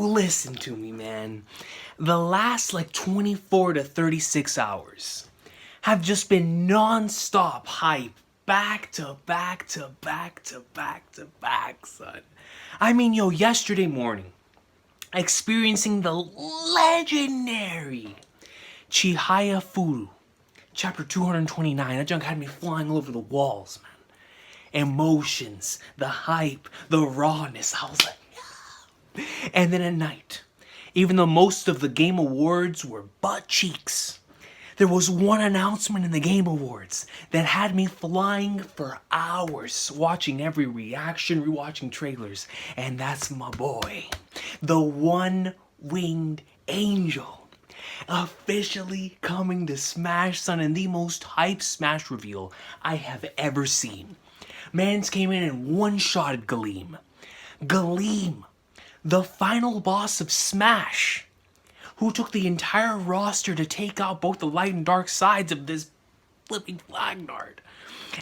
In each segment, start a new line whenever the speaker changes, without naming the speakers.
Listen to me, man. The last 24 to 36 hours have just been non-stop hype. Back to back to back to back to back, son. I mean, yesterday morning, experiencing the legendary Chihaya Furu, chapter 229. That junk had me flying all over the walls, man. Emotions, the hype, the rawness. I was like, and then at night, even though most of the Game Awards were butt cheeks, there was one announcement in the Game Awards that had me flying for hours, watching every reaction, rewatching trailers, and that's my boy, the one-winged angel, officially coming to Smash, son, in the most hype Smash reveal I have ever seen. Mans came in and one-shotted Galeem. Galeem, the final boss of Smash, who took the entire roster to take out both the light and dark sides of this flipping Flagnard.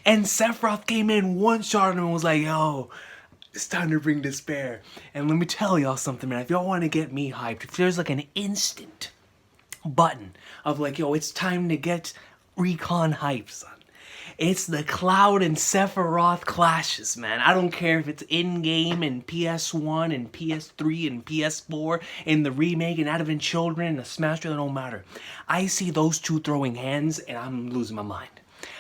And Sephiroth came in, one-shot him and was like, yo, it's time to bring despair. And let me tell y'all something, man. If y'all want to get me hyped, if there's an instant button of yo, it's time to get Recon hype, son, it's the Cloud and Sephiroth clashes, man. I don't care if it's in-game and PS1 and PS3 and PS4 in the remake and Advent Children and the Smash trailer, don't matter. I see those two throwing hands and I'm losing my mind.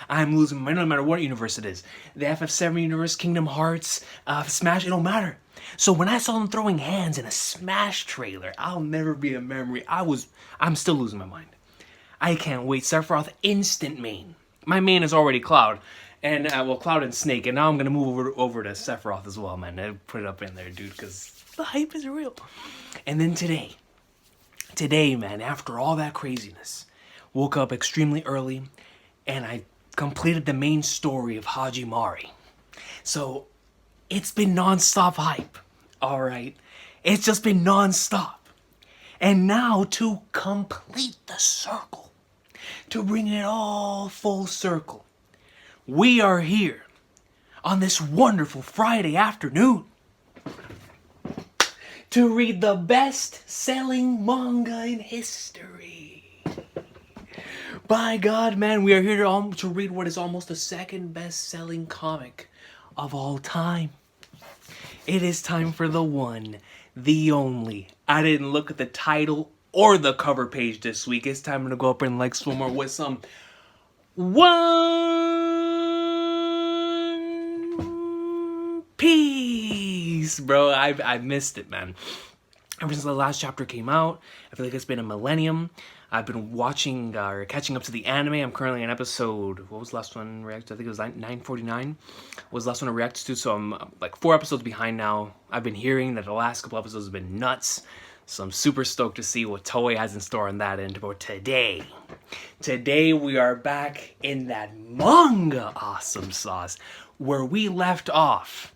I'm losing my mind no matter what universe it is. The FF7 universe, Kingdom Hearts, Smash, it don't matter. So when I saw them throwing hands in a Smash trailer, I'll never be a memory. I'm still losing my mind. I can't wait. Sephiroth instant main. My main is already Cloud, and Cloud and Snake, and now I'm gonna move over to Sephiroth as well, man. I put it up in there, dude, because the hype is real. And then today, man, after all that craziness, woke up extremely early, and I completed the main story of Hajimari. So it's been non-stop hype, all right. It's just been non-stop, and now to complete the circle, to bring it all full circle, we are here on this wonderful Friday afternoon to read the best-selling manga in history. By God, man, we are here to read what is almost the second best-selling comic of all time. It is time for the one, the only. I didn't look at the title or the cover page this week. It's time to go up and swimmer with some One Piece, bro. I missed it, man. Ever since the last chapter came out, I feel like it's been a millennium. I've been watching or catching up to the anime. I'm currently on episode, what was the last one reacted? I think it was 949 was the last one I reacted to, so I'm 4 episodes behind now. I've been hearing that the last couple episodes have been nuts. So I'm super stoked to see what Toei has in store on that end. But today we are back in that manga awesome sauce where we left off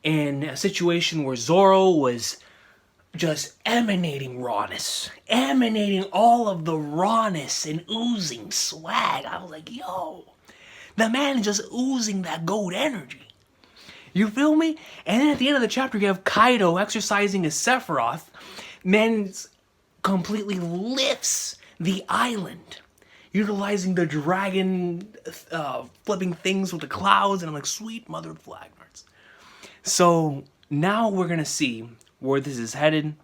in a situation where Zoro was just emanating rawness, emanating all of the rawness and oozing swag. I was like, yo, the man is just oozing that gold energy. You feel me? And then at the end of the chapter, you have Kaido exercising as Sephiroth. Man completely lifts the island, utilizing the dragon flipping things with the clouds, and I'm like, sweet mother of Flagnards. So now we're gonna see where this is headed.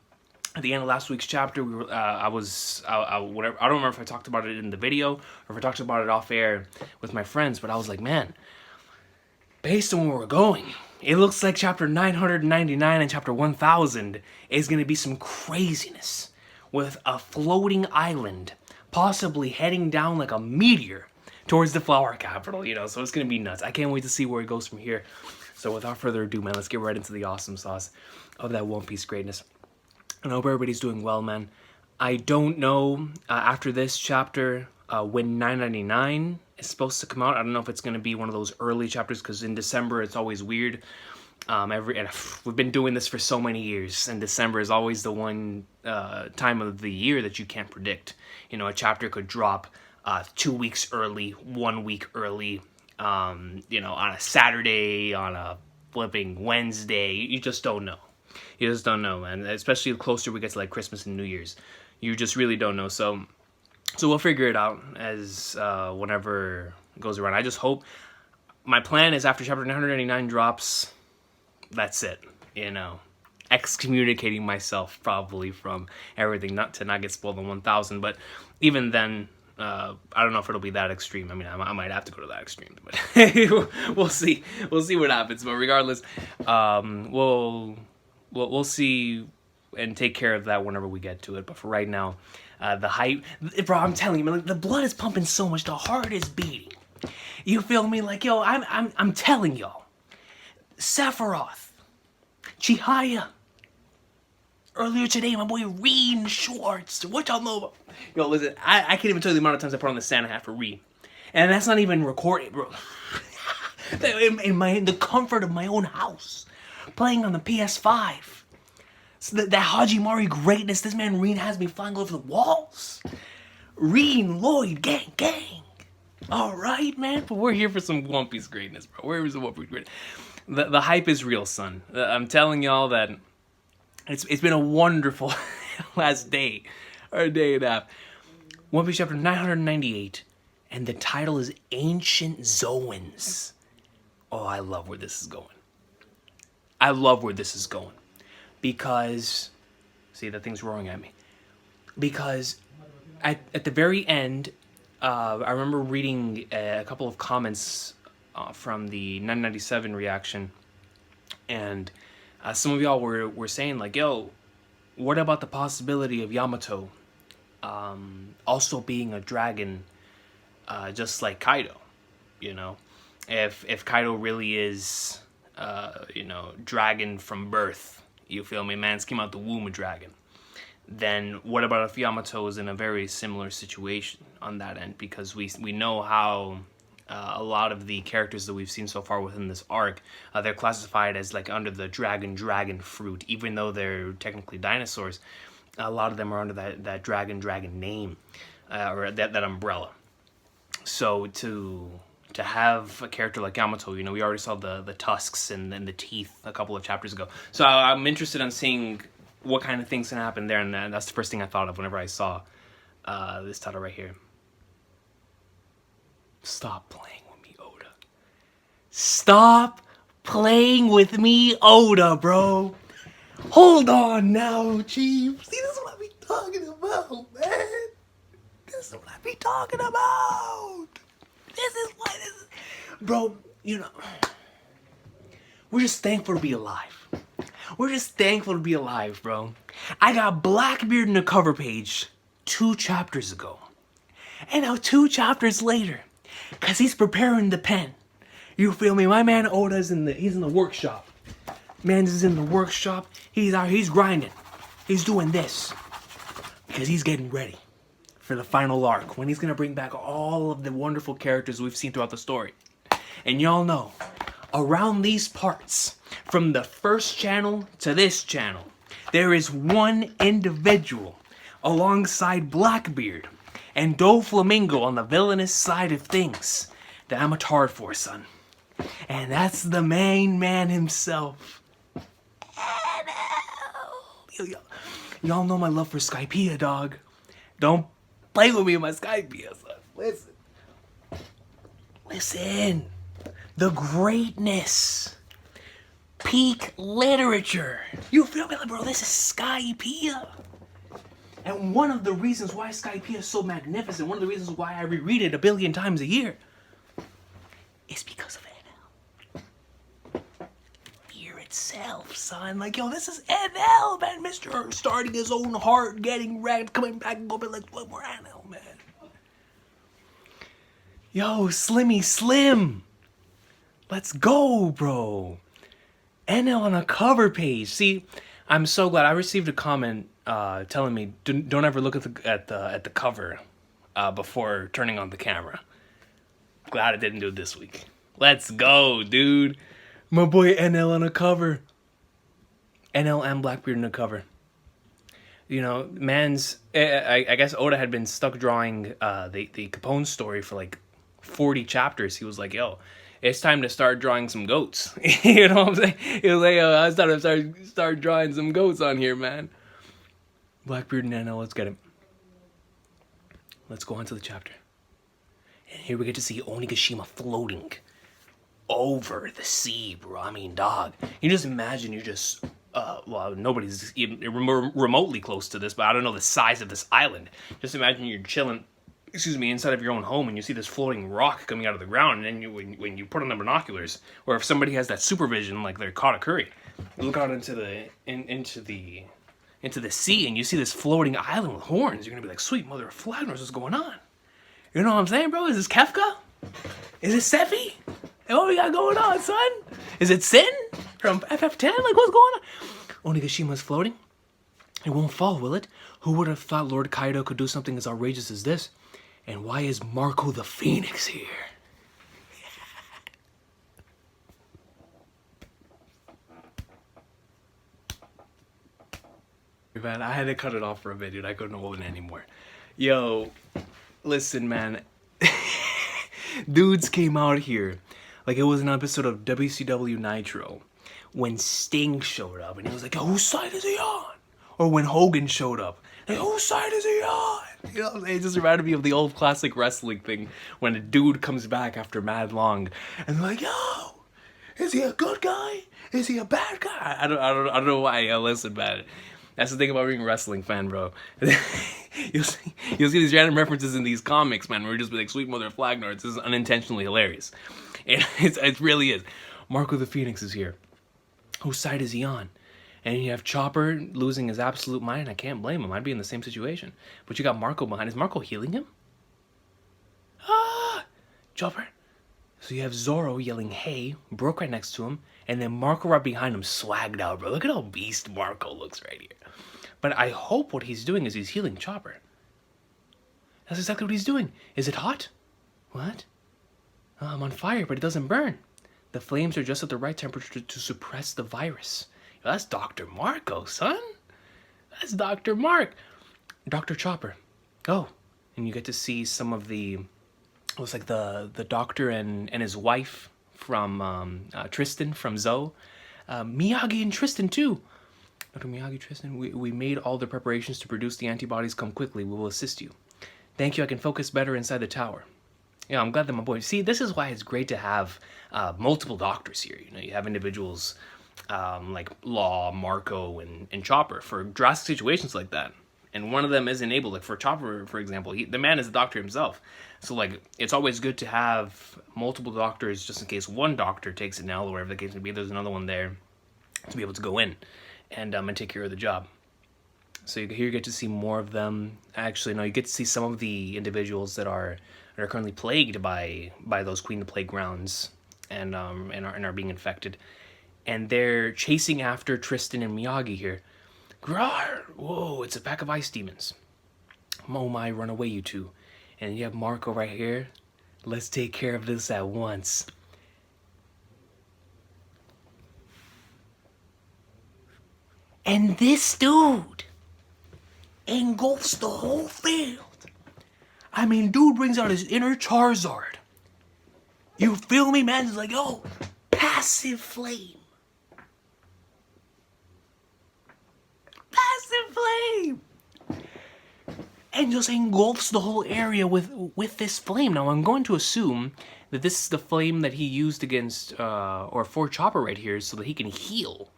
At the end of last week's chapter, I don't remember if I talked about it in the video or if I talked about it off air with my friends, but I was like, man, based on where we're going, it looks like chapter 999 and chapter 1000 is going to be some craziness with a floating island possibly heading down like a meteor towards the flower capital, so it's going to be nuts. I can't wait to see where it goes from here. So without further ado, man, let's get right into the awesome sauce of that One Piece greatness. I hope everybody's doing well, man. I don't know after this chapter when 999 is supposed to come out. I don't know if it's going to be one of those early chapters, because in December it's always weird. We've been doing this for so many years, and December is always the one time of the year that you can't predict. A chapter could drop 2 weeks early, 1 week early, on a Saturday, on a flipping Wednesday. You just don't know. You just don't know, man. Especially the closer we get to like Christmas and New Year's, you just really don't know. So we'll figure it out as whenever it goes around. I just hope. My plan is after chapter 999 drops, that's it. You know, excommunicating myself probably from everything, not to not get spoiled on 1000. But even then, I don't know if it'll be that extreme. I mean, I might have to go to that extreme, but we'll see. We'll see what happens. But regardless, we'll see and take care of that whenever we get to it. But for right now, the hype, bro, I'm telling you, man, like, the blood is pumping so much, the heart is beating. You feel me? Like, yo, I'm telling y'all, Sephiroth, Chihaya. Earlier today, my boy Reen Schwartz. What y'all know about? Yo, listen, I can't even tell you the amount of times I put on the Santa hat for Reen. And that's not even recorded, bro. in the comfort of my own house. Playing on the PS5. So that Hajimari greatness, this man Reen has me flying over the walls. Reen, Lloyd, gang, gang. Alright, man. But we're here for some One Piece greatness, bro. We're here for some One Piece greatness. The hype is real, son. I'm telling y'all that it's been a wonderful last day, or a day and a half. One Piece chapter 998, and the title is Ancient Zoans. Oh, I love where this is going. I love where this is going. Because, see, that thing's roaring at me. Because at the very end, I remember reading a couple of comments from the 997 reaction, and some of y'all were saying, like, yo, what about the possibility of Yamato also being a dragon just like Kaido, you know? If Kaido really is, you know, dragon from birth, you feel me? Man's came out the womb a dragon. Then what about if Yamato is in a very similar situation on that end? Because we know how a lot of the characters that we've seen so far within this arc, they're classified as like under the dragon fruit, even though they're technically dinosaurs. A lot of them are under that dragon name, or that umbrella. So to have a character like Yamato, you know, we already saw the tusks and then the teeth a couple of chapters ago. So I'm interested in seeing what kind of things can happen there, and that's the first thing I thought of whenever I saw this title right here. Stop playing with me, Oda. Stop playing with me, Oda, bro. Hold on now, Chief. See, this is what I be talking about, man. This is what I be talking about. This is what this is. Bro, you know, we're just thankful to be alive. We're just thankful to be alive, bro. I got Blackbeard in the cover page 2 chapters ago. And now 2 chapters later, because he's preparing the pen. You feel me? My man Oda's he's in the workshop. Man's is in the workshop. He's out, he's grinding. He's doing this. Because he's getting ready for the final arc, when he's going to bring back all of the wonderful characters we've seen throughout the story. And y'all know, around these parts, from the first channel to this channel, there is one individual alongside Blackbeard and Doflamingo on the villainous side of things that I'm a tard for, son. And that's the main man himself. Y'all know my love for Skypiea, dog. Don't play with me in my Skypiea, son. Listen. The greatness. Peak literature. You feel me? Like, bro, this is Skypiea. And one of the reasons why Skypiea is so magnificent, one of the reasons why I reread it 1 billion times a year, is because of NL. Fear itself, son. Like, yo, this is NL, man. Mr. starting his own heart, getting wrecked, coming back and going like, what more NL, man? Yo, Slimmy Slim. Let's go, bro. NL on a cover page. See, I'm so glad. I received a comment telling me don't ever look at the cover before turning on the camera. Glad I didn't do it this week. Let's go, dude. My boy NL on a cover. NL and Blackbeard on a cover. You know, man's... I guess Oda had been stuck drawing the Capone story for like 40 chapters. He was like, yo, it's time to start drawing some goats. You know what I'm saying? It was like, it's time to start drawing some goats on here, man. Blackbeard and Nana, let's get him. Let's go on to the chapter. And here we get to see Onigashima floating over the sea, bro. I mean, dog. You just imagine you're just, well, nobody's even remotely close to this, but I don't know the size of this island. Just imagine you're chilling, inside of your own home, and you see this floating rock coming out of the ground, and then when you put on the binoculars, or if somebody has that supervision, like they're Katakuri, you look out into the sea, and you see this floating island with horns. You're gonna be like, sweet mother of Flagners, what's going on? You know what I'm saying, bro? Is this Kefka? Is it Sephi? Hey, what we got going on, son? Is it Sin from FF10? Like, what's going on? Onigashima's floating. It won't fall, will it? Who would have thought Lord Kaido could do something as outrageous as this? And why is Marco the Phoenix here? Man, I had to cut it off for a bit, dude. I couldn't hold it anymore. Yo, listen, man. Dudes came out here like it was an episode of WCW Nitro when Sting showed up and he was like, yo, whose side is he on? Or when Hogan showed up, like, whose side is he on? You know what I'm saying? It just reminded me of the old classic wrestling thing when a dude comes back after mad long and they're like, yo, is he a good guy? Is he a bad guy? I don't know why. Listen, man. That's the thing about being a wrestling fan, bro. You'll see these random references in these comics, man, where you just be like, sweet mother of Flagnards. This is unintentionally hilarious. It really is. Marco the Phoenix is here. Whose side is he on? And you have Chopper losing his absolute mind. I can't blame him. I'd be in the same situation. But you got Marco behind. Is Marco healing him? Ah! Chopper. So you have Zoro yelling, hey, Brook right next to him, and then Marco right behind him, swagged out, bro. Look at how beast Marco looks right here. But I hope what he's doing is he's healing Chopper. That's exactly what he's doing. Is it hot? What? Oh, I'm on fire, but it doesn't burn. The flames are just at the right temperature to suppress the virus. Yo, that's Dr. Marco, son. That's Dr. Mark. Dr. Chopper. Oh, and you get to see some of the... It was like the doctor and his wife from Tristan from Zoe. Miyagi and Tristan too. Dr. Miyagi, Tristan, we made all the preparations to produce the antibodies. Come quickly, we will assist you. Thank you, I can focus better inside the tower. Yeah, I'm glad that my boy... See, this is why it's great to have multiple doctors here. You know, you have individuals like Law, Marco, and Chopper for drastic situations like that. And one of them isn't able, like for Chopper, for example, the man is a doctor himself. So, like, it's always good to have multiple doctors just in case one doctor takes an L or whatever the case may be. There's another one there to be able to go in and take care of the job. So here you get to see more of them. Actually, no, you get to see some of the individuals that are currently plagued by those Queen of the Plague grounds and are being infected. And they're chasing after Tristan and Miyagi here. Grar! Whoa, it's a pack of ice demons. Oh my, run away, you two. And you have Marco right here. Let's take care of this at once. And this dude engulfs the whole field. I mean, dude brings out his inner Charizard. You feel me, man? It's like, yo, passive flame. Passive flame! And just engulfs the whole area with this flame. Now, I'm going to assume that this is the flame that he used against, or for Chopper right here, so that he can heal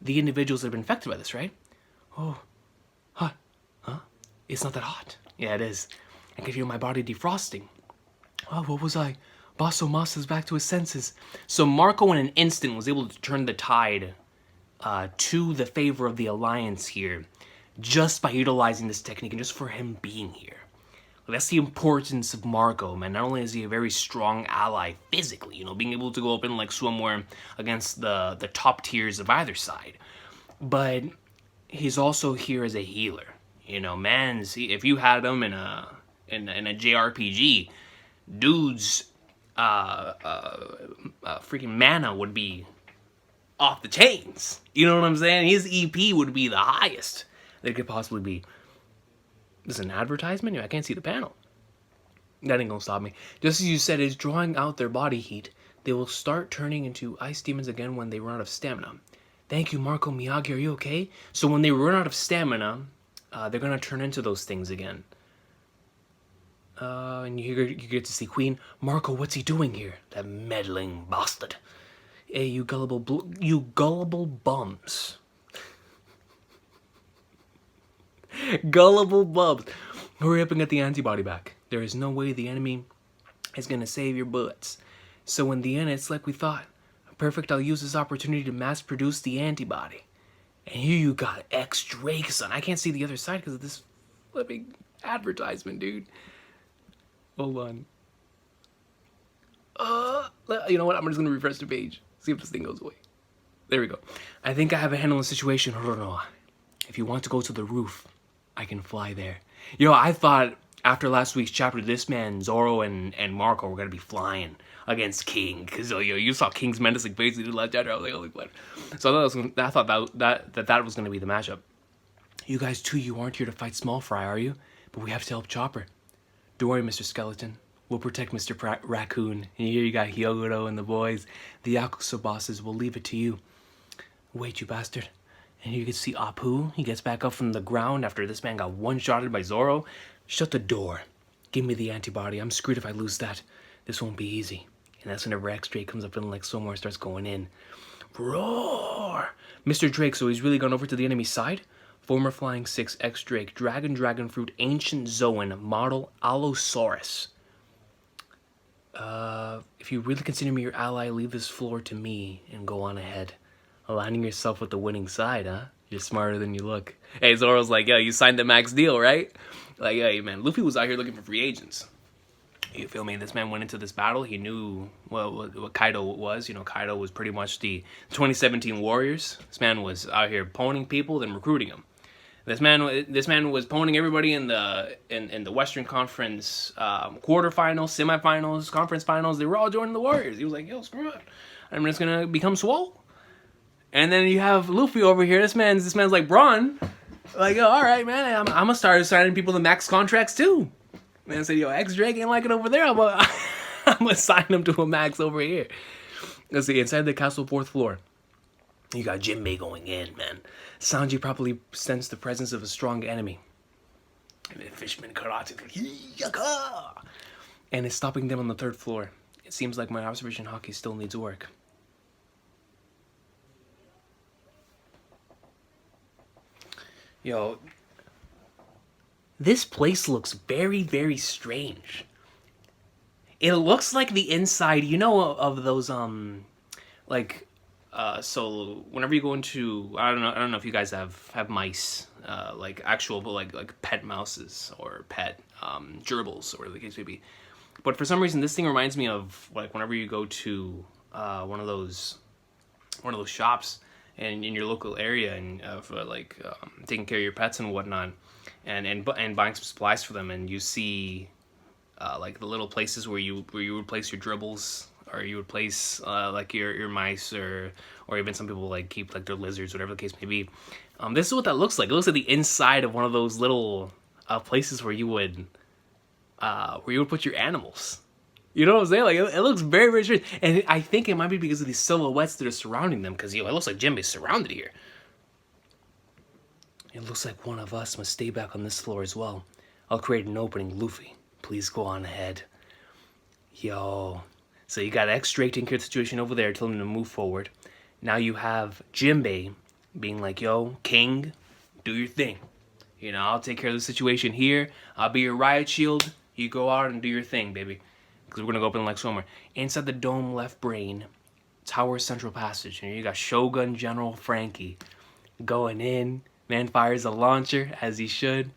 the individuals that have been infected by this, right? Oh, hot. Huh? It's not that hot. Yeah, it is. I can feel my body defrosting. Oh, what was I? Basso Masa's back to his senses. So Marco, in an instant, was able to turn the tide to the favor of the Alliance here, just by utilizing this technique and just for him being here. Well, that's the importance of Marco, man. Not only is he a very strong ally physically, you know, being able to go up and like swimwear against the top tiers of either side, but he's also here as a healer. You know, man, see, if you had him in a JRPG, dude's freaking mana would be off the chains. You know what I'm saying? His EP would be the highest that it could possibly be. This is an advertisement? I can't see the panel. That ain't gonna stop me. Just as you said, is drawing out their body heat They will start turning into ice demons again when they run out of stamina. Thank you, Marco Miyagi. Are you okay? So when they run out of stamina, they're gonna turn into those things again. And you get to see Queen. Marco, what's he doing here? That meddling bastard. Hey, you gullible bums. Gullible bums. Hurry up and get the antibody back. There is no way the enemy is gonna save your butts. So in the end, it's like we thought. Perfect, I'll use this opportunity to mass produce the antibody. And here you got X-Drake, son. I can't see the other side because of this flipping advertisement, dude. Hold on. You know what? I'm just gonna refresh the page. See if this thing goes away. There we go. I think I have a handle on the situation. If you want to go to the roof, I can fly there. Yo, I thought after last week's chapter, this man, Zoro and Marco were gonna be flying against King. Cause you saw King's menacing face in the last chapter. I was like, holy blood. So I thought that was gonna be the matchup. You guys too, you aren't here to fight Small Fry, are you? But we have to help Chopper. Don't worry, Mr. Skeleton. We'll protect Mr. Raccoon. And here you got Hyogoro and the boys. The Yakuza bosses will leave it to you. Wait, you bastard. And here you can see Apu. He gets back up from the ground after this man got one-shotted by Zoro. Shut the door. Give me the antibody. I'm screwed if I lose that. This won't be easy. And that's whenever X-Drake comes up and like somewhere starts going in. Roar! Mr. Drake, so he's really gone over to the enemy side? Former Flying 6 X-Drake, Dragon Fruit, Ancient Zoan, Model Allosaurus. If you really consider me your ally, leave this floor to me and go on ahead. Aligning yourself with the winning side, huh? You're smarter than you look. Hey, Zoro's like, yo, you signed the max deal, right? Like, hey, man, Luffy was out here looking for free agents. You feel me? This man went into this battle. He knew what Kaido was. You know, Kaido was pretty much the 2017 Warriors. This man was out here pwning people, then recruiting them. This man was pwning everybody in the Western Conference quarterfinals, semifinals, conference finals. They were all joining the Warriors. He was like, yo, screw it. I'm just gonna become swole. And then you have Luffy over here. This man's like Braun. Like, yo, all right, man. I'm gonna start signing people to max contracts too. Man said, yo, X-Drake ain't like it over there. I'm gonna sign him to a max over here. Let's see, inside the castle 4th floor. You got Jinbe going in, man. Sanji probably sensed the presence of a strong enemy. And then Fishman Karate, and is stopping them on the 3rd floor. It seems like my observation hockey still needs work. Yo, this place looks very, very strange. It looks like the inside, you know, of those so whenever you go into, I don't know if you guys have mice, like actual, like pet mouses or pet gerbils, or whatever the case may be. But for some reason, this thing reminds me of like whenever you go to one of those shops in your local area and for like taking care of your pets and whatnot, and buying some supplies for them, and you see like the little places where you would place your dribbles, or you would place like your mice, or even some people like keep like their lizards, whatever the case may be. This is what that looks like. It looks like the inside of one of those little places where you would put your animals. You know what I'm saying? Like it looks very, very strange, and I think it might be because of these silhouettes that are surrounding them. Because it looks like Jinbe's surrounded here. It looks like one of us must stay back on this floor as well. I'll create an opening. Luffy, please go on ahead. Yo. So you got X-Drake taking care of the situation over there, telling him to move forward. Now you have Jinbe being like, yo, King, do your thing. You know, I'll take care of the situation here. I'll be your riot shield. You go out and do your thing, baby. Because we're going to go up in like somewhere. Inside the dome left brain, Tower Central Passage. And you got Shogun General Frankie going in. Man fires a launcher, as he should.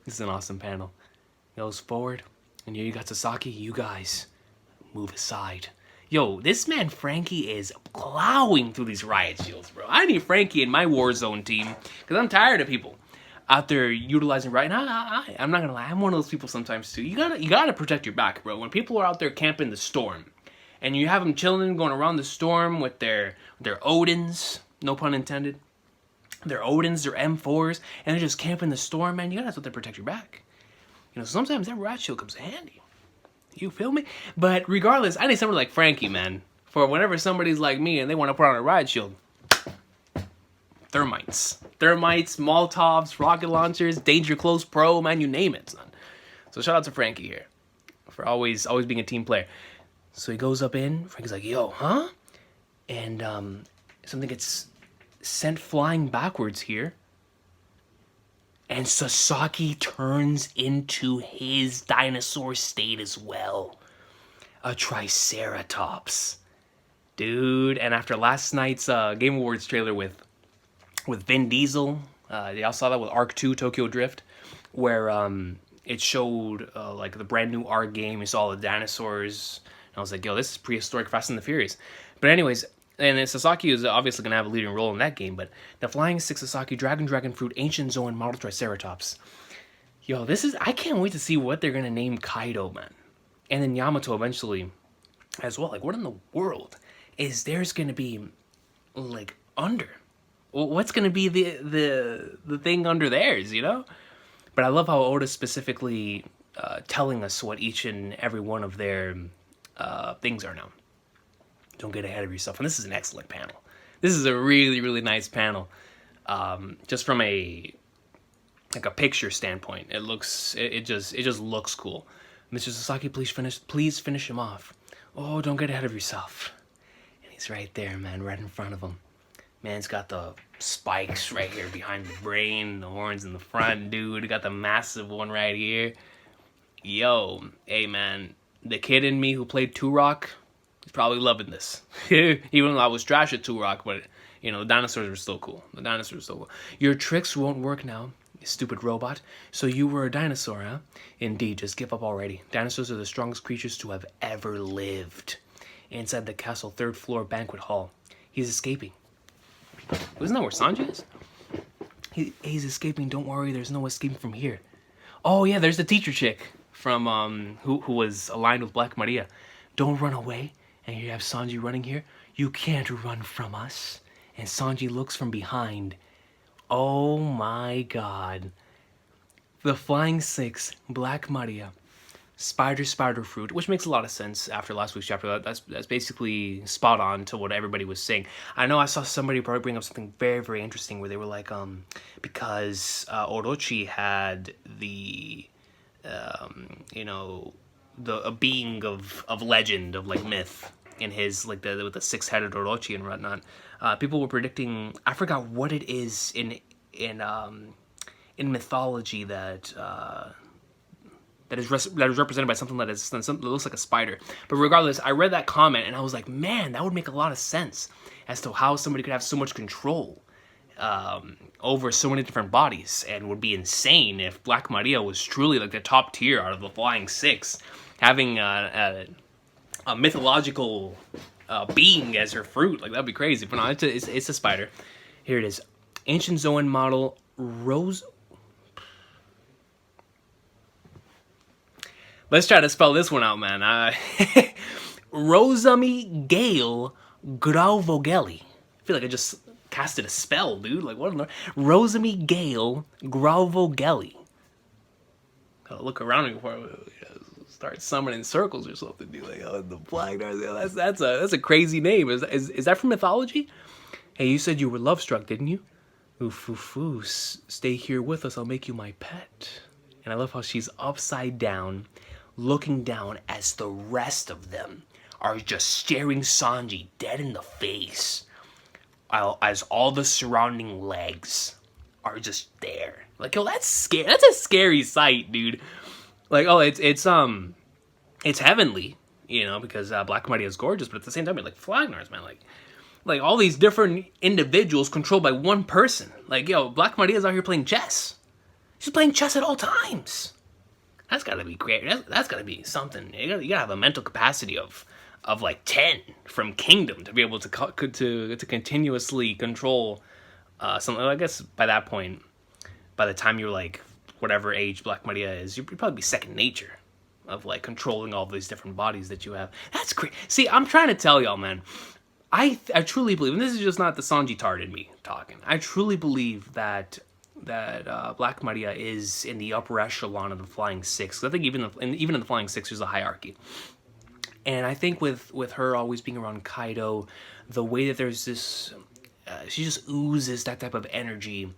This is an awesome panel. Goes forward. And here you got Sasaki. You guys, move aside. Yo, this man Frankie is plowing through these riot shields, bro. I need Frankie in my Warzone team. Because I'm tired of people out there utilizing riot. I'm not gonna lie, I'm one of those people sometimes too. You gotta protect your back, bro. When people are out there camping the storm, and you have them chilling, going around the storm with their Odins, no pun intended, their Odins, their M4s, and they're just camping the storm, man, you gotta have to protect your back. You know, sometimes that riot shield comes in handy. You feel me? But regardless, I need someone like Frankie, man. for whenever somebody's like me and they want to put on a riot shield. Thermites, Molotovs, rocket launchers, Danger Close Pro, man, you name it, son. So shout out to Frankie here for always being a team player. So he goes up in, Frankie's like, yo, huh? And something gets sent flying backwards here. And Sasaki turns into his dinosaur state as well. A Triceratops. Dude, and after last night's Game Awards trailer with Vin Diesel, y'all saw that with Arc 2 Tokyo Drift, where it showed like the brand new Arc game. You saw all the dinosaurs. And I was like, yo, this is prehistoric Fast and the Furious. But anyways, and then Sasaki is obviously going to have a leading role in that game, but the Flying Six Sasaki, Dragon Fruit, Ancient Zoan, Model Triceratops. Yo, I can't wait to see what they're going to name Kaido, man. And then Yamato eventually as well. Like, what in the world is there's going to be, like, under? What's going to be the thing under theirs, you know? But I love how Oda's specifically telling us what each and every one of their things are now. Don't get ahead of yourself. And this is an excellent panel. This is a really, really nice panel. Just from a picture standpoint, it just looks cool. Mr. Sasaki, please finish him off. Oh, don't get ahead of yourself. And he's right there, man, right in front of him. Man's got the spikes right here behind the brain, the horns in the front, dude. Got the massive one right here. Yo, hey, man, the kid in me who played Turok is probably loving this. Even though I was trash at Turok, but, you know, the dinosaurs were still cool. Your tricks won't work now, you stupid robot. So you were a dinosaur, huh? Indeed, just give up already. Dinosaurs are the strongest creatures to have ever lived. Inside the castle 3rd floor banquet hall. He's escaping. Isn't that where Sanji is? He's escaping. Don't worry, there's no escaping from here. Oh yeah, there's the teacher chick from who was aligned with Black Maria. Don't run away. And you have Sanji running here. You can't run from us. And Sanji looks from behind. Oh my god. The Flying Six, Black Maria, Spider Fruit, which makes a lot of sense after last week's chapter. That's basically spot on to what everybody was saying. I know I saw somebody probably bring up something very, very interesting where they were like, because Orochi had the, you know, a being of legend, of like myth in his, like with the 6-headed Orochi and whatnot. People were predicting, I forgot what it is in mythology that is represented by something that looks like a spider. But regardless, I read that comment and I was like, man, that would make a lot of sense as to how somebody could have so much control over so many different bodies, and would be insane if Black Maria was truly like the top tier out of the Flying Six, having a mythological being as her fruit. Like, that'd be crazy. But no, it's a spider. Here it is. Ancient Zoan model Rose. Let's try to spell this one out, man. Rosami Gale Grauvogeli. I feel like I just casted a spell, dude. Like, what? Rosami Gale Grauvogeli. Gotta look around before I start summoning circles or something, dude. Like, oh, the Black Knight. That's a crazy name. Is that from mythology? Hey, you said you were love struck, didn't you? Oof. Stay here with us. I'll make you my pet. And I love how she's upside down, looking down as the rest of them are just staring Sanji dead in the face, as all the surrounding legs are just there. Like, yo, that's scary. That's a scary sight, dude. Like, oh, it's heavenly, you know, because Black Maria is gorgeous, but at the same time, like, Flagnar's, man, like all these different individuals controlled by one person. Like, yo, Black Maria's out here playing chess. She's playing chess at all times. That's gotta be great. That's gotta be something. You gotta have a mental capacity of like 10 from Kingdom to be able to continuously control something. I guess by that point, by the time you're like whatever age Black Maria is, you'd probably be second nature of like controlling all these different bodies that you have. That's great. See, I'm trying to tell y'all, man. I truly believe, and this is just not the Sanji tard in me talking. I truly believe that Black Maria is in the upper echelon of the Flying Six. I think even in the Flying Six, there's a hierarchy. And I think with her always being around Kaido, the way that there's this, she just oozes that type of energy,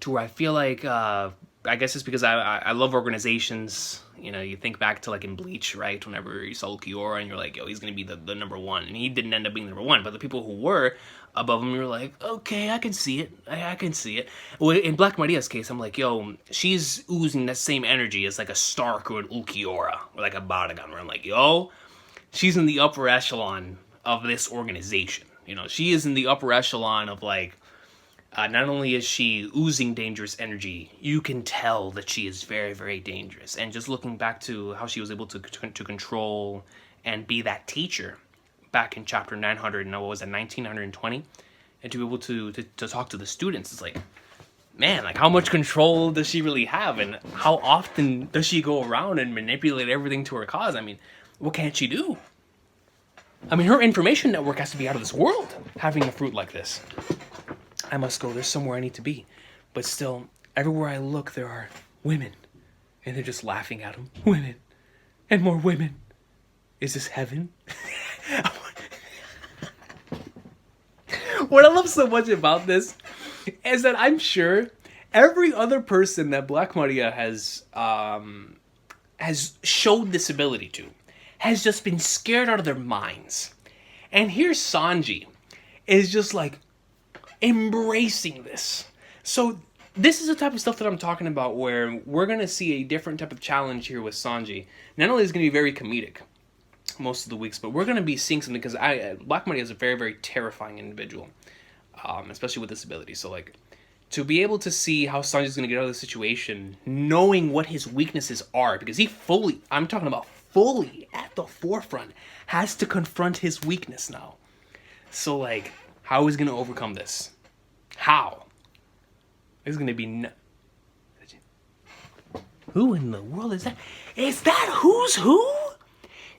to where I feel like, I guess it's because I love organizations. You know, you think back to like in Bleach, right? Whenever you saw Ulquiorra and you're like, yo, he's gonna be the number one, and he didn't end up being the number one. But the people who were above him, you're like, okay, I can see it. I can see it. Well, in Black Maria's case, I'm like, yo, she's oozing that same energy as like a Stark or an Ulquiorra or like a Baragon, where I'm like, yo, she's in the upper echelon of this organization. You know, she is in the upper echelon of like, not only is she oozing dangerous energy, you can tell that she is very, very dangerous. And just looking back to how she was able to control and be that teacher back in chapter 900, and what was it, 1920? And to be able to talk to the students, it's like, man, like how much control does she really have? And how often does she go around and manipulate everything to her cause? I mean, what can't she do? I mean, her information network has to be out of this world, having a fruit like this. I must go. There's somewhere I need to be. But still, everywhere I look, there are women. And they're just laughing at him. Women. And more women. Is this heaven? What I love so much about this is that I'm sure every other person that Black Maria has showed this ability to has just been scared out of their minds. And here Sanji is just like embracing this. So this is the type of stuff that I'm talking about, where we're going to see a different type of challenge here with Sanji. Not only is it going to be very comedic most of the weeks, but we're going to be seeing something, because Black Maria is a very, very terrifying individual, especially with this ability. So like, to be able to see how Sanji's going to get out of the situation, knowing what his weaknesses are, because he fully, I'm talking about fully at the forefront, has to confront his weakness now. So like, how is he going to overcome this? How? It's going to be... Who in the world is that? Is that who's who?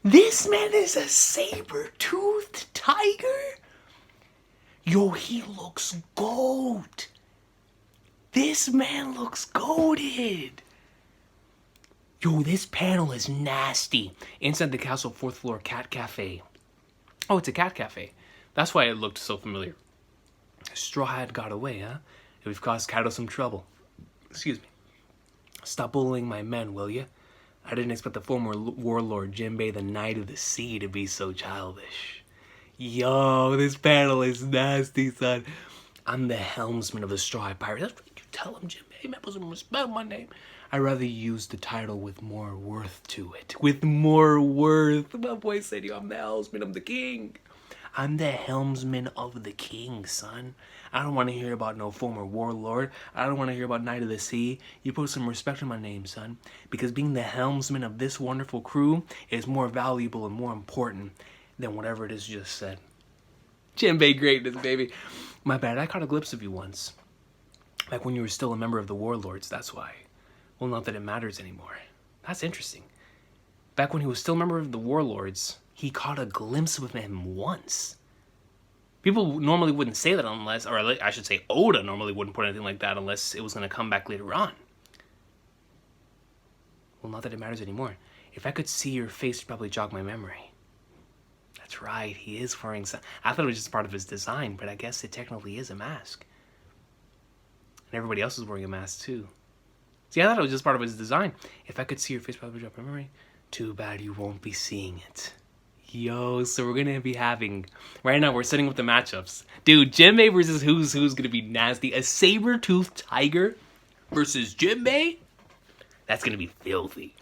This man is a saber-toothed tiger? Yo, he looks gold. This man looks goated. Yo, this panel is nasty. Inside the castle 4th floor cat cafe. Oh, it's a cat cafe. That's why it looked so familiar. Straw Hat got away, huh? We've caused Kaido some trouble. Excuse me. Stop bullying my men, will ya? I didn't expect the former warlord Jinbe, the Knight of the Sea, to be so childish. Yo, this panel is nasty, son. I'm the helmsman of the Straw Hat Pirates. That's what you tell him, Jinbe. Man, put some respect on my name. I'd rather use the title with more worth to it. With more worth. My boy said, yo, I'm the helmsman of the king. I'm the helmsman of the king, son. I don't want to hear about no former warlord. I don't want to hear about Knight of the Sea. You put some respect on my name, son. Because being the helmsman of this wonderful crew is more valuable and more important than whatever it is you just said. Jinbe greatness, baby. My bad, I caught a glimpse of you once. Back when you were still a member of the Warlords, that's why. Well, not that it matters anymore. That's interesting. Back when he was still a member of the Warlords, he caught a glimpse of him once. People normally wouldn't say that unless, or I should say Oda normally wouldn't put anything like that unless it was going to come back later on. Well, not that it matters anymore. If I could see your face, it'd probably jog my memory. That's right, he is wearing some... I thought it was just part of his design, but I guess it technically is a mask. And everybody else is wearing a mask too. See, I thought it was just part of his design. If I could see your face, probably jog my memory. Too bad you won't be seeing it. Yo, so we're gonna be having... Right now, we're setting up the matchups. Dude, Jinbe versus who's gonna be nasty. A saber-toothed tiger versus Jinbe? That's gonna be filthy.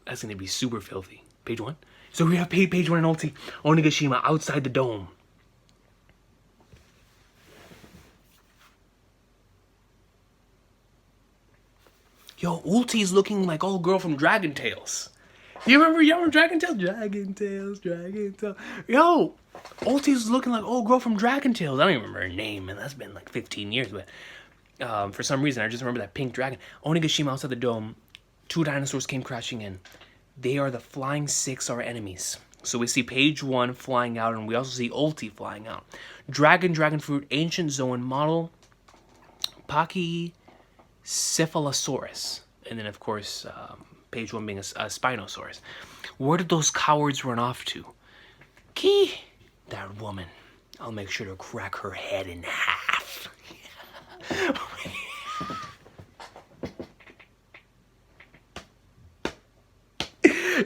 That's gonna be super filthy. Page 1. So we have page 1 and ulti. Onigashima outside the dome. Yo, ulti's looking like old girl from Dragon Tales. You remember Dragon Tales? Dragon Tales. Yo, ulti's looking like old girl from Dragon Tales. I don't even remember her name, man. That's been like 15 years, but for some reason, I just remember that pink dragon. Onigashima outside the dome. 2 dinosaurs came crashing in. They are the Flying 6, our enemies. So we see page 1 flying out, and we also see ulti flying out. Dragon fruit, ancient Zoan model, Pachycephalosaurus. And then, of course, page 1 being a Spinosaurus. Where did those cowards run off to? Sasaki, that woman, I'll make sure to crack her head in half.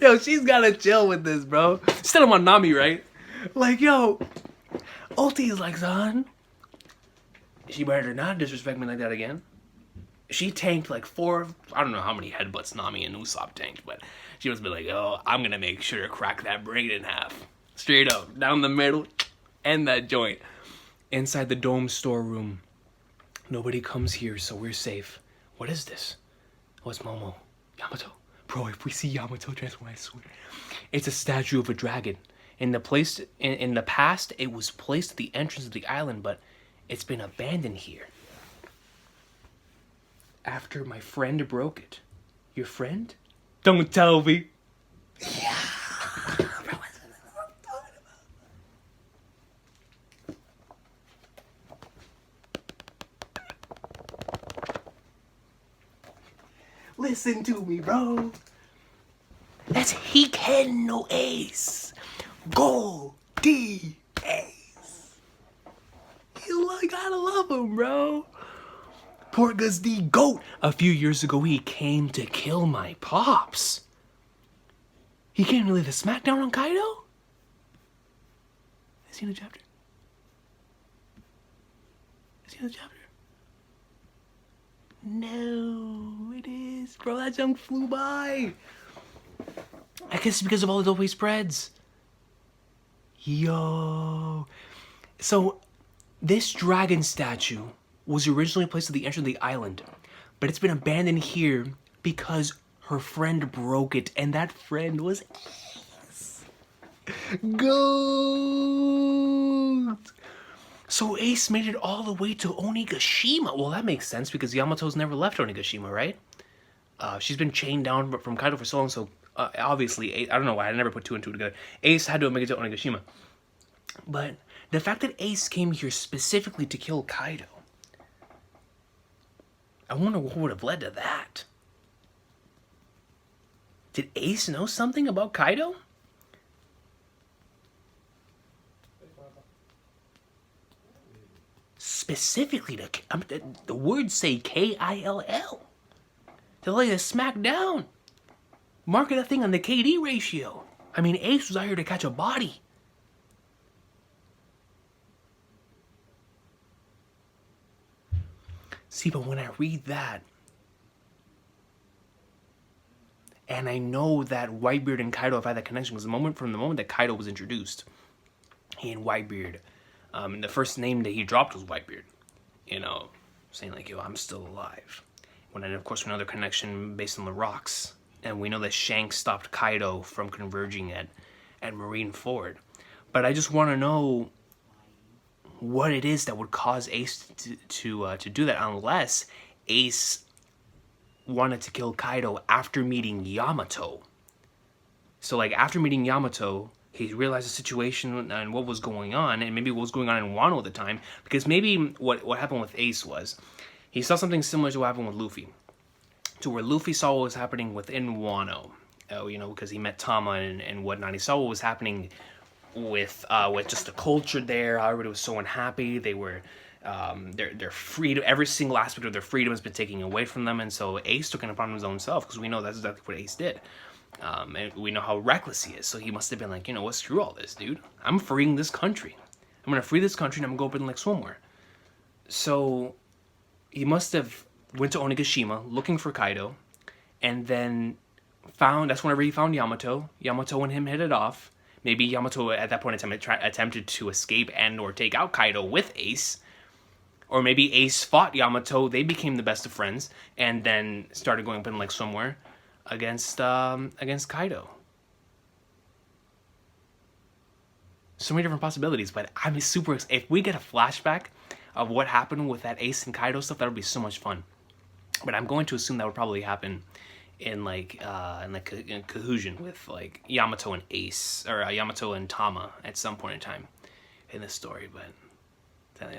Yo, she's gotta chill with this, bro. Still on Nami, right? Like, yo, Ulti is like, son, she better not disrespect me like that again. She tanked like 4, I don't know how many headbutts Nami and Usopp tanked, but she must be like, oh, I'm gonna make sure to crack that brain in half. Straight up, down the middle, and that joint. Inside the dome storeroom. Nobody comes here, so we're safe. What is this? Oh, it's Momo. Yamato. Bro, if we see Yamato transform, I swear. It's a statue of a dragon. In the past, it was placed at the entrance of the island, but it's been abandoned here. After my friend broke it. Your friend? Don't tell me. Yeah. Listen to me, bro. That's Hiken no Ace. Go D Ace. You gotta love him, bro. Porga's the GOAT. A few years ago, he came to kill my pops. He came to lay the smackdown on Kaido? Is he in the chapter? Is he in the chapter? No, it is. Bro, that junk flew by. I guess it's because of all the dope he spreads. Yo. So, this dragon statue was originally placed at the entrance of the island, but it's been abandoned here because her friend broke it, and that friend was Ace. Goat! So Ace made it all the way to Onigashima. Well, that makes sense because Yamato's never left Onigashima, right? She's been chained down from Kaido for so long, so obviously, I don't know why, I never put 2 and 2 together. Ace had to make it to Onigashima. But the fact that Ace came here specifically to kill Kaido, I wonder what would have led to that. Did Ace know something about Kaido? Specifically, the words say K-I-L-L. To lay the smack down. Mark that thing on the KD ratio. I mean, Ace was out here to catch a body. See, but when I read that, and I know that Whitebeard and Kaido have had that connection, because from the moment that Kaido was introduced, he and Whitebeard, the first name that he dropped was Whitebeard, you know, saying like, yo, I'm still alive. When then, of course, another connection based on the rocks, and we know that Shanks stopped Kaido from converging at Marineford. But I just want to know what it is that would cause Ace to do that, unless Ace wanted to kill Kaido after meeting Yamato. So, like, after meeting Yamato, he realized the situation and what was going on, and maybe what was going on in Wano at the time, because maybe what happened with Ace was, he saw something similar to what happened with Luffy, to where Luffy saw what was happening within Wano, you know, because he met Tama and whatnot. He saw what was happening with just the culture there, how everybody was so unhappy. They were, their freedom, every single aspect of their freedom has been taken away from them, and so Ace took it upon his own self, because we know that's exactly what Ace did. And we know how reckless he is, so he must have been like, you know what, screw all this, dude. I'm freeing this country. I'm gonna free this country, and I'm gonna go up in like swimwear. So he must have went to Onigashima looking for Kaido, and then that's whenever he found Yamato. Yamato and him hit it off. Maybe Yamato at that point in time attempted to escape and or take out Kaido with Ace. Or maybe Ace fought Yamato, they became the best of friends, and then started going up in like somewhere against Kaido. So many different possibilities, but I'm super excited. If we get a flashback of what happened with that Ace and Kaido stuff, that would be so much fun. But I'm going to assume that would probably happen in cohesion with like Yamato and Ace, or Yamato and Tama at some point in time in this story. But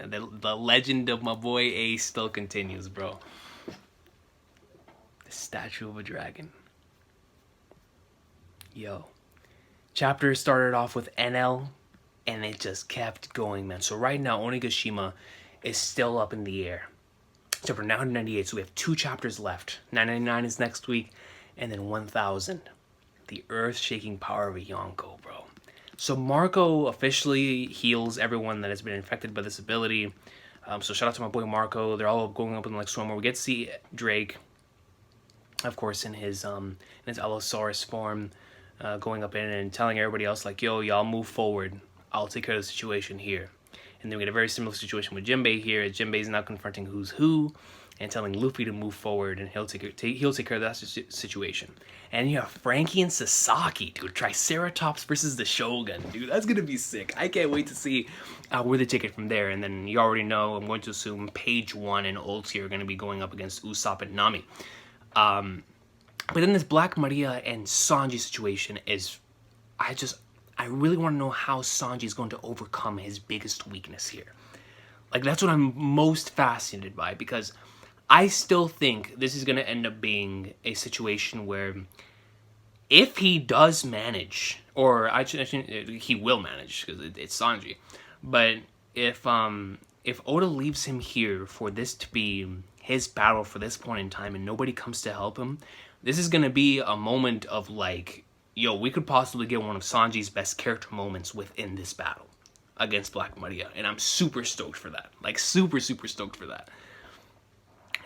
the legend of my boy Ace still continues, bro. The statue of a dragon. Yo. Chapter started off with NL and it just kept going, man. So right now, Onigashima is still up in the air. Except for 998, so we have 2 chapters left. 999 is next week, and then 1000. The earth-shaking power of a Yonko, bro. So Marco officially heals everyone that has been infected by this ability. So shout out to my boy Marco. They're all going up in like swimmer. We get to see Drake, of course, in his Allosaurus form, going up in and telling everybody else like, yo, y'all move forward. I'll take care of the situation here. And then we get a very similar situation with Jinbe here. Jinbe's now confronting who's who and telling Luffy to move forward, and he'll take care of that situation. And you have Frankie and Sasaki, dude. Triceratops versus the Shogun, dude. That's gonna be sick. I can't wait to see where they take it from there. And then you already know, I'm going to assume Page 1 and Ulti are going to be going up against Usopp and Nami. But then this Black Maria and Sanji situation is, I really want to know how Sanji is going to overcome his biggest weakness here. Like, that's what I'm most fascinated by, because I still think this is going to end up being a situation where if he does manage, or he will manage because it's Sanji, but if Oda leaves him here for this to be his battle for this point in time and nobody comes to help him, this is going to be a moment of like, yo, we could possibly get one of Sanji's best character moments within this battle against Black Maria, and I'm super stoked for that. Like, super stoked for that.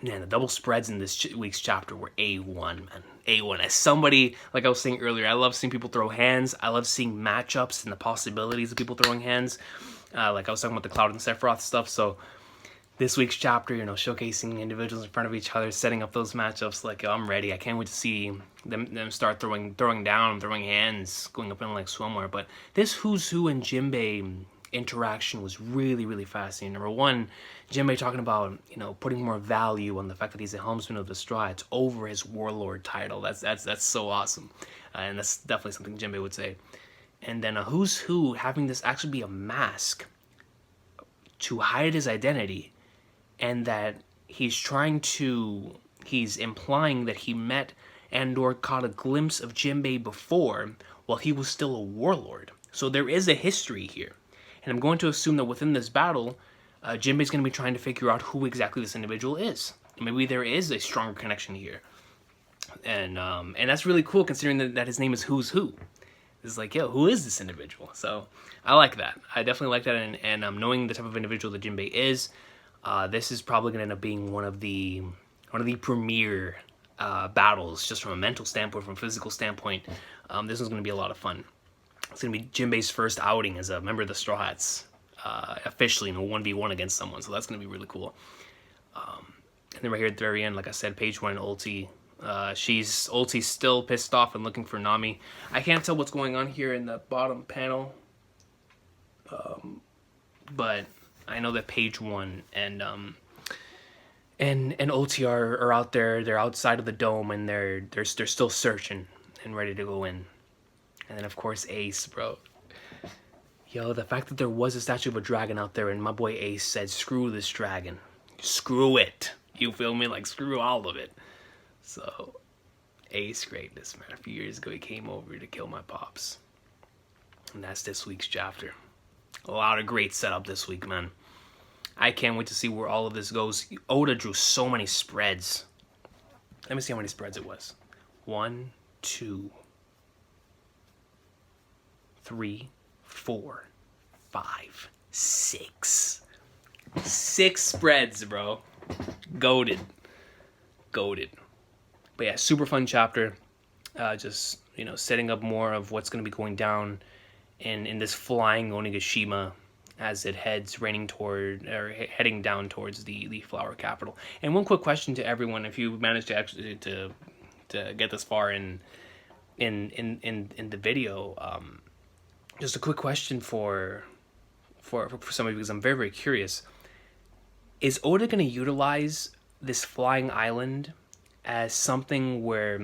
Man, the double spreads in this week's chapter were A1, man. A1. As somebody, like I was saying earlier, I love seeing people throw hands. I love seeing matchups and the possibilities of people throwing hands. Like I was talking about the Cloud and Sephiroth stuff. So this week's chapter, you know, showcasing individuals in front of each other, setting up those matchups. Like, yo, I'm ready. I can't wait to see them start throwing down, throwing hands, going up in like swimwear. But this Who's Who and Jinbe interaction was really fascinating. Number one, Jinbe talking about, you know, putting more value on the fact that he's a helmsman of the Straw Hats over his warlord title. That's so awesome, and that's definitely something Jinbe would say. And then a Who's Who having this actually be a mask to hide his identity, and that he's implying that he met and/or caught a glimpse of Jinbe before while he was still a warlord. So there is a history here. And I'm going to assume that within this battle, Jinbe's going to be trying to figure out who exactly this individual is. Maybe there is a stronger connection here. And that's really cool, considering that his name is Who's Who. It's like, yo, who is this individual? So I like that. I definitely like that. And knowing the type of individual that Jinbe is, this is probably going to end up being one of the premier battles, just from a mental standpoint, from a physical standpoint. This one's going to be a lot of fun. It's going to be Jinbe's first outing as a member of the Straw Hats, officially in a 1v1 against someone, so that's going to be really cool. And then right here at the very end, like I said, Page 1 and Ulti. Ulti's still pissed off and looking for Nami. I can't tell what's going on here in the bottom panel, but I know that Page 1 and Ulti are out there. They're outside of the dome, and they're still searching and ready to go in. And then, of course, Ace, bro. Yo, the fact that there was a statue of a dragon out there and my boy Ace said, screw this dragon. Screw it. You feel me? Like, screw all of it. So, Ace greatness, man. A few years ago, he came over to kill my pops. And that's this week's chapter. A lot of great setup this week, man. I can't wait to see where all of this goes. Oda drew so many spreads. Let me see how many spreads it was. 1, 2... 3, 4, 5, 6. 6 spreads, bro. Goated. But yeah, super fun chapter. Just, you know, setting up more of what's going to be going down in this flying Onigashima as it heads heading down towards the flower capital. And one quick question to everyone: if you managed to actually to get this far in the video, just a quick question for some of you, because I'm very curious. Is Oda going to utilize this flying island as something where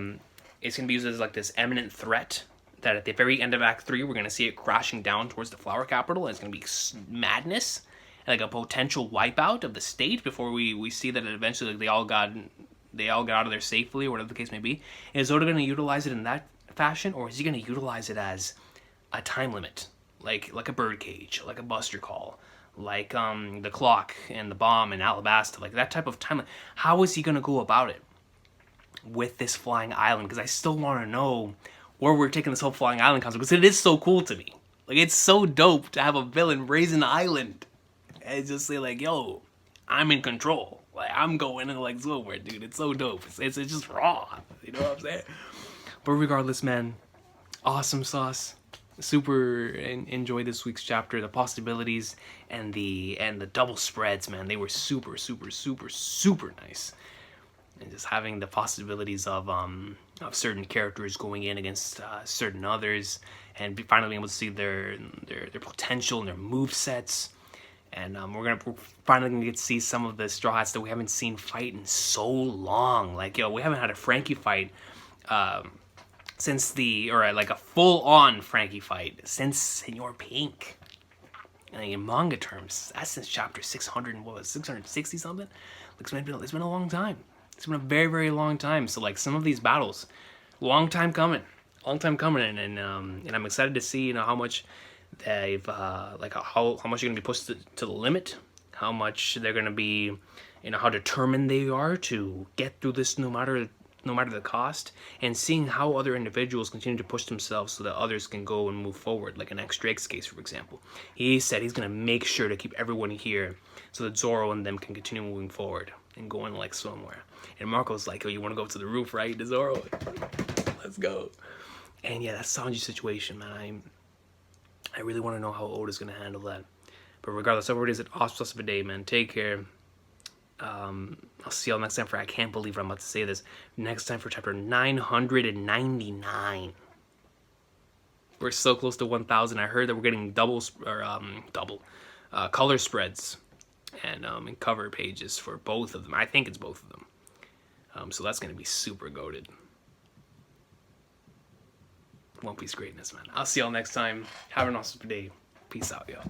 it's going to be used as like this imminent threat, that at the very end of Act 3 we're going to see it crashing down towards the flower capital, and it's going to be madness, like a potential wipeout of the state before we see that eventually they all got out of there safely, or whatever the case may be? Is Oda going to utilize it in that fashion, or is he going to utilize it as a time limit like a birdcage, like a buster call, like the clock and the bomb and Alabasta, like that type of timeline. How is he gonna go about it with this flying island? Because I still want to know where we're taking this whole flying island concept, because it is so cool to me. Like, it's so dope to have a villain raise an island and just say like, yo, I'm in control. Like, I'm going in like somewhere, dude. It's so dope. It's just raw. You know what I'm saying? But regardless, man, awesome sauce. Super enjoyed this week's chapter. The possibilities and the double spreads, man, they were super nice. And just having the possibilities of certain characters going in against certain others, and finally being able to see their potential and their move sets. And we're finally gonna get to see some of the Straw Hats that we haven't seen fight in so long. Like, yo, we haven't had a Frankie fight since like a full-on Frankie fight since Senor Pink. And in manga terms, that's since chapter 600 and what was 660 something. Like, it's been a long time. It's been a very long time. So like some of these battles, long time coming, and I'm excited to see how much they've like how much you're gonna be pushed to the limit, how much they're gonna be, how determined they are to get through this no matter the cost, and seeing how other individuals continue to push themselves so that others can go and move forward. Like in X Drake's case, for example, he said he's gonna make sure to keep everyone here so that Zoro and them can continue moving forward and going like somewhere. And Marco's like, oh, you want to go to the roof, right, Zoro? Let's go. And yeah, that's Sanji's situation, man. I really want to know how Oda's gonna handle that. But regardless, whatever it is, it's awesome of a day, man. Take care. I'll see y'all next time for, I can't believe I'm about to say this, next time for chapter 999. We're so close to 1,000. I heard that we're getting double color spreads and cover pages for both of them. I think it's both of them. So that's going to be super goated. One Piece greatness, man. I'll see y'all next time. Have an awesome day. Peace out, y'all.